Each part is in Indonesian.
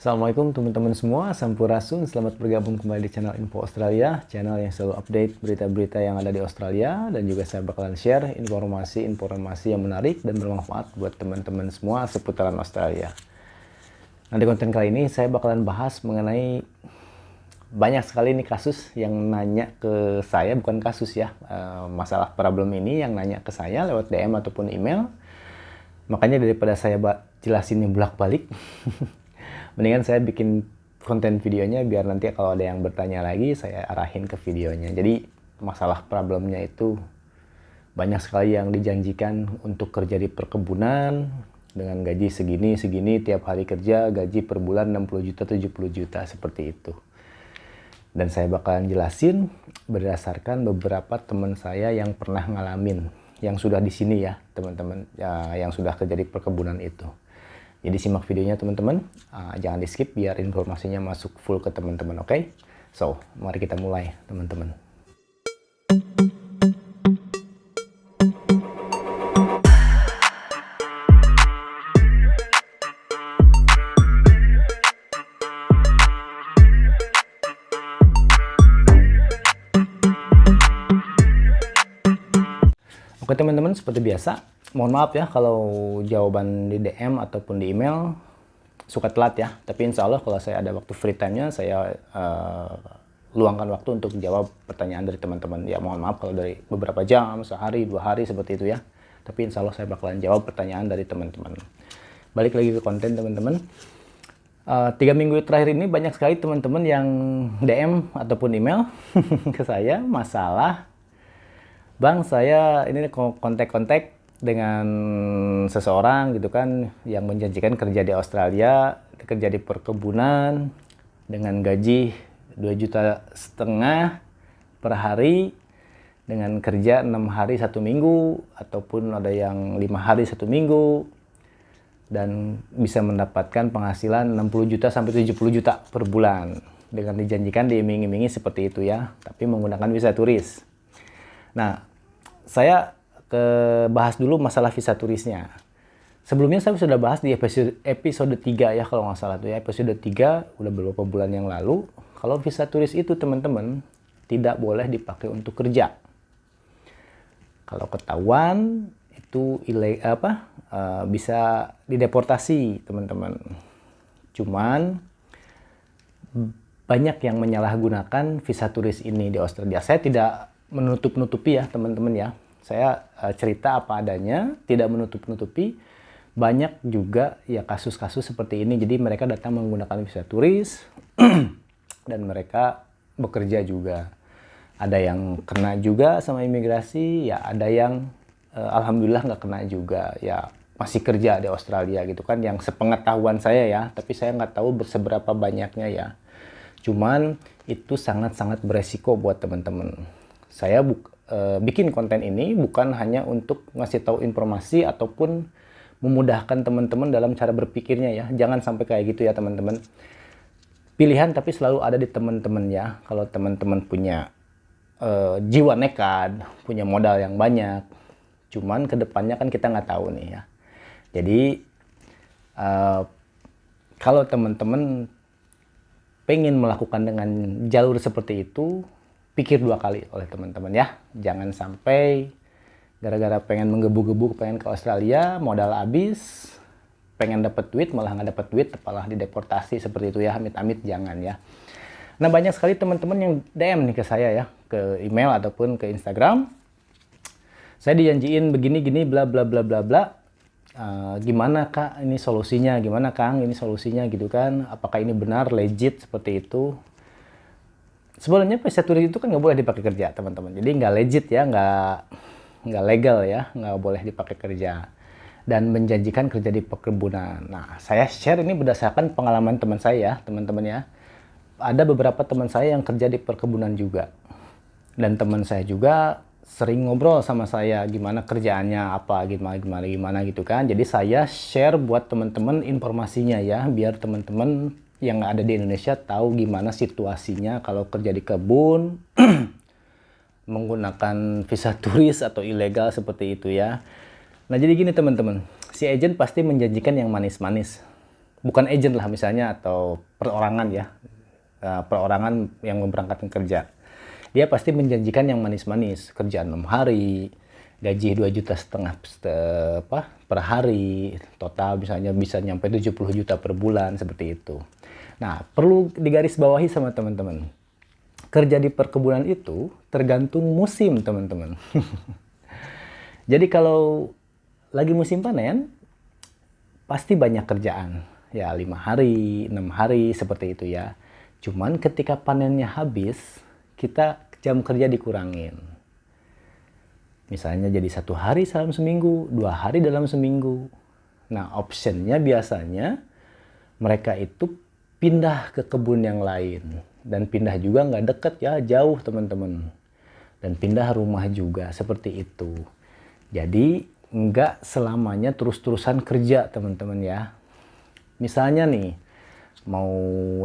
Assalamualaikum teman-teman semua, Sampurasun, selamat bergabung kembali di channel Info Australia, channel yang selalu update berita-berita yang ada di Australia, dan juga saya bakalan share informasi-informasi yang menarik dan bermanfaat buat teman-teman semua seputaran Australia. Nah, di konten kali ini saya bakalan bahas mengenai banyak sekali nih kasus yang nanya ke saya, bukan kasus ya, masalah problem ini yang nanya ke saya lewat DM ataupun email. Makanya daripada saya jelasinnya bolak-balik, mendingan saya bikin konten videonya biar nanti kalau ada yang bertanya lagi saya arahin ke videonya. Jadi masalah problemnya itu banyak sekali yang dijanjikan untuk kerja di perkebunan dengan gaji segini tiap hari kerja, gaji per bulan 60 juta 70 juta seperti itu. Dan saya bakalan jelasin berdasarkan beberapa teman saya yang pernah ngalamin, yang sudah di sini ya teman-teman, yang sudah kerja di perkebunan itu. Jadi simak videonya teman-teman, jangan di skip biar informasinya masuk full ke teman-teman, oke? So, mari kita mulai teman-teman. Oke teman-teman, seperti biasa, mohon maaf ya kalau jawaban di DM ataupun di email suka telat ya. Tapi insya Allah kalau saya ada waktu free time-nya, saya luangkan waktu untuk jawab pertanyaan dari teman-teman. Ya mohon maaf kalau dari beberapa jam, sehari, 2 hari seperti itu ya. Tapi insya Allah saya bakalan jawab pertanyaan dari teman-teman. Balik lagi ke konten teman-teman. 3 minggu terakhir ini banyak sekali teman-teman yang DM ataupun email ke saya masalah, Bang, saya ini kontak-kontak dengan seseorang gitu kan yang menjanjikan kerja di Australia, kerja di perkebunan dengan gaji 2,5 juta per hari dengan kerja 6 hari 1 minggu ataupun ada yang 5 hari 1 minggu dan bisa mendapatkan penghasilan 60 juta sampai 70 juta per bulan dengan dijanjikan diiming-imingi seperti itu ya, tapi menggunakan visa turis. Nah, saya bahas dulu masalah visa turisnya. Sebelumnya saya sudah bahas di episode 3 ya kalau nggak salah tuh ya, episode 3 udah beberapa bulan yang lalu. Kalau visa turis itu teman-teman tidak boleh dipakai untuk kerja. Kalau ketahuan itu bisa dideportasi teman-teman. Cuman banyak yang menyalahgunakan visa turis ini di Australia. Saya tidak menutup-nutupi ya teman-teman ya. Saya cerita apa adanya, tidak menutup-nutupi. Banyak juga ya kasus-kasus seperti ini. Jadi mereka datang menggunakan visa turis dan mereka bekerja juga. Ada yang kena juga sama imigrasi, ya ada yang alhamdulillah nggak kena juga. Ya masih kerja di Australia gitu kan, yang sepengetahuan saya ya. Tapi saya nggak tahu seberapa banyaknya ya. Cuman itu sangat-sangat beresiko buat teman-teman. Saya bikin konten ini bukan hanya untuk ngasih tahu informasi ataupun memudahkan teman-teman dalam cara berpikirnya ya. Jangan sampai kayak gitu ya teman-teman. Pilihan tapi selalu ada di teman-teman ya. Kalau teman-teman punya jiwa nekat, punya modal yang banyak. Cuman kedepannya kan kita nggak tahu nih ya. Jadi kalau teman-teman pengen melakukan dengan jalur seperti itu, pikir 2 kali oleh teman-teman ya. Jangan sampai gara-gara pengen menggebu-gebu pengen ke Australia, modal habis, pengen dapat duit malah nggak dapat duit, malah dideportasi seperti itu ya. Amit-amit jangan ya. Nah, banyak sekali teman-teman yang DM nih ke saya ya, ke email ataupun ke Instagram. Saya dijanjiin begini-gini bla bla bla bla bla. Gimana Kak ini solusinya? Gimana Kang ini solusinya gitu kan? Apakah ini benar legit seperti itu? Sebenarnya visa turis itu kan nggak boleh dipakai kerja teman-teman. Jadi nggak legit ya, nggak legal ya, nggak boleh dipakai kerja. Dan menjanjikan kerja di perkebunan. Nah, saya share ini berdasarkan pengalaman teman saya ya, teman-teman ya. Ada beberapa teman saya yang kerja di perkebunan juga. Dan teman saya juga sering ngobrol sama saya gimana kerjaannya, apa gimana gitu kan. Jadi saya share buat teman-teman informasinya ya, biar teman-teman yang ada di Indonesia tahu gimana situasinya kalau kerja di kebun menggunakan visa turis atau ilegal seperti itu ya. Nah jadi gini teman-teman, si agent pasti menjanjikan yang manis-manis, bukan agent lah misalnya, atau perorangan ya, perorangan yang memberangkatkan kerja. Dia pasti menjanjikan yang manis-manis, kerjaan 6 hari, gaji 2,5 juta per hari, total misalnya bisa nyampe 70 juta per bulan, seperti itu. Nah, perlu digarisbawahi sama teman-teman. Kerja di perkebunan itu tergantung musim, teman-teman. Jadi kalau lagi musim panen, pasti banyak kerjaan. Ya 5 hari, 6 hari, seperti itu ya. Cuman ketika panennya habis, kita jam kerja dikurangin. Misalnya jadi 1 hari dalam seminggu, 2 hari dalam seminggu. Nah, optionnya biasanya mereka itu pindah ke kebun yang lain. Dan pindah juga nggak deket ya, jauh teman-teman. Dan pindah rumah juga, seperti itu. Jadi nggak selamanya terus-terusan kerja, teman-teman ya. Misalnya nih, mau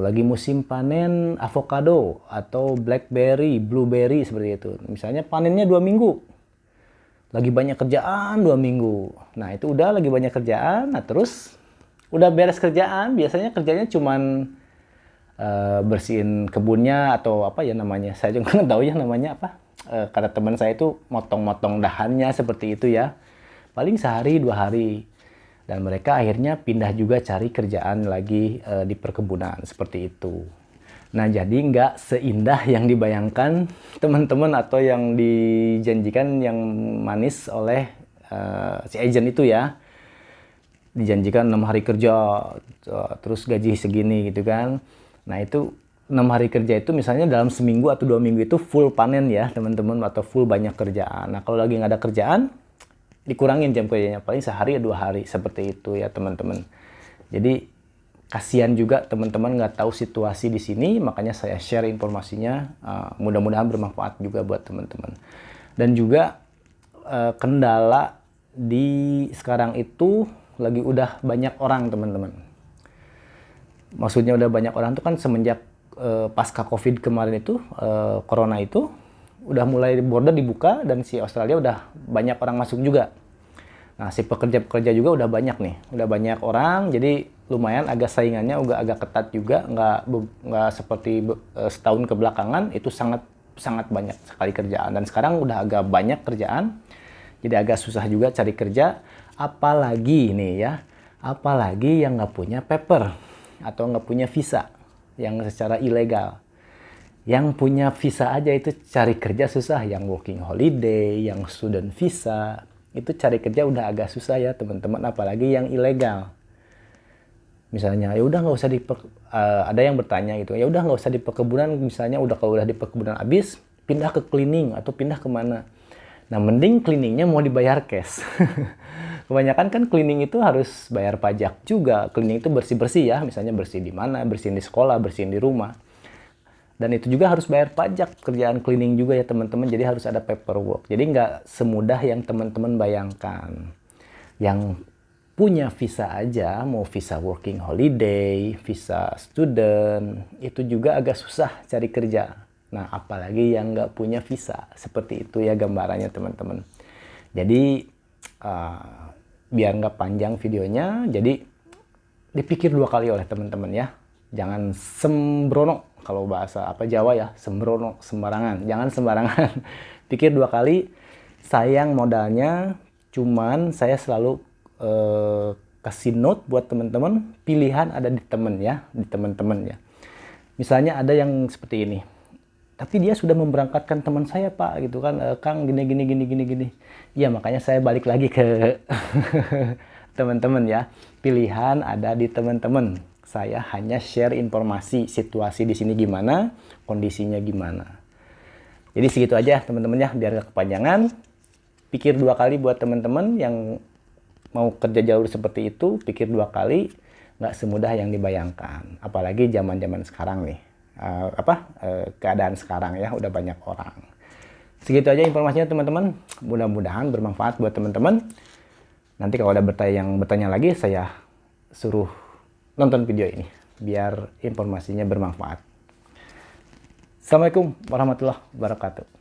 lagi musim panen avocado atau blackberry, blueberry, seperti itu. Misalnya panennya 2 minggu. Lagi banyak kerjaan 2 minggu. Nah, itu udah lagi banyak kerjaan. Nah, terus udah beres kerjaan, biasanya kerjanya cuman bersihin kebunnya atau apa ya namanya. Saya juga nggak tahu ya namanya apa. Kata teman saya itu motong-motong dahannya, seperti itu ya. Paling sehari 2 hari. Dan mereka akhirnya pindah juga cari kerjaan lagi di perkebunan, seperti itu. Nah, jadi nggak seindah yang dibayangkan teman-teman atau yang dijanjikan yang manis oleh si agent itu ya. Dijanjikan 6 hari kerja, terus gaji segini gitu kan. Nah, itu 6 hari kerja itu misalnya dalam seminggu atau 2 minggu itu full panen ya teman-teman, atau full banyak kerjaan. Nah, kalau lagi nggak ada kerjaan, dikurangin jam kerjanya, paling sehari ya 2 hari, seperti itu ya teman-teman. Jadi kasihan juga teman-teman nggak tahu situasi di sini, makanya saya share informasinya, mudah-mudahan bermanfaat juga buat teman-teman. Dan juga kendala di sekarang itu lagi udah banyak orang, teman-teman. Maksudnya udah banyak orang itu kan semenjak pasca COVID kemarin itu, corona itu, udah mulai border dibuka dan si Australia udah banyak orang masuk juga. Nah, si pekerja-pekerja juga udah banyak nih, udah banyak orang, jadi lumayan agak saingannya agak ketat juga, nggak seperti setahun kebelakangan itu sangat banyak sekali kerjaan. Dan sekarang udah agak banyak kerjaan, jadi agak susah juga cari kerja, apalagi nih ya, apalagi yang nggak punya paper atau nggak punya visa yang secara ilegal. Yang punya visa aja itu cari kerja susah, yang working holiday, yang student visa, itu cari kerja udah agak susah ya teman-teman, apalagi yang ilegal. Misalnya ya udah nggak usah ada yang bertanya gitu, ya udah nggak usah di perkebunan, misalnya kalau udah di perkebunan habis pindah ke cleaning atau pindah kemana. Nah, mending cleaningnya mau dibayar cash. Kebanyakan kan cleaning itu harus bayar pajak juga. Cleaning itu bersih-bersih ya, misalnya bersih di mana, bersihin di sekolah, bersihin di rumah. Dan itu juga harus bayar pajak, kerjaan cleaning juga ya teman-teman, jadi harus ada paperwork. Jadi nggak semudah yang teman-teman bayangkan. Yang punya visa aja, mau visa working holiday, visa student, itu juga agak susah cari kerja. Nah, apalagi yang nggak punya visa, seperti itu ya gambarannya teman-teman. Jadi, biar nggak panjang videonya, jadi dipikir 2 kali oleh teman-teman ya. Jangan sembrono, kalau bahasa Jawa ya, sembrono, sembarangan. Jangan sembarangan. Pikir 2 kali, sayang modalnya, cuman saya selalu kasih note buat teman-teman, pilihan ada di teman-teman ya. Misalnya ada yang seperti ini, tapi dia sudah memberangkatkan teman saya Pak, gitu kan, Kang gini. Ya makanya saya balik lagi ke teman-teman ya, pilihan ada di teman-teman. Saya hanya share informasi, situasi di sini gimana, kondisinya gimana. Jadi segitu aja teman-teman ya, biar gak kepanjangan. Pikir 2 kali buat teman-teman yang mau kerja jalur seperti itu, pikir 2 kali, nggak semudah yang dibayangkan. Apalagi zaman-zaman sekarang nih, keadaan sekarang ya, udah banyak orang. Segitu aja informasinya teman-teman, mudah-mudahan bermanfaat buat teman-teman. Nanti kalau ada yang bertanya lagi, saya suruh nonton video ini, biar informasinya bermanfaat. Assalamualaikum warahmatullahi wabarakatuh.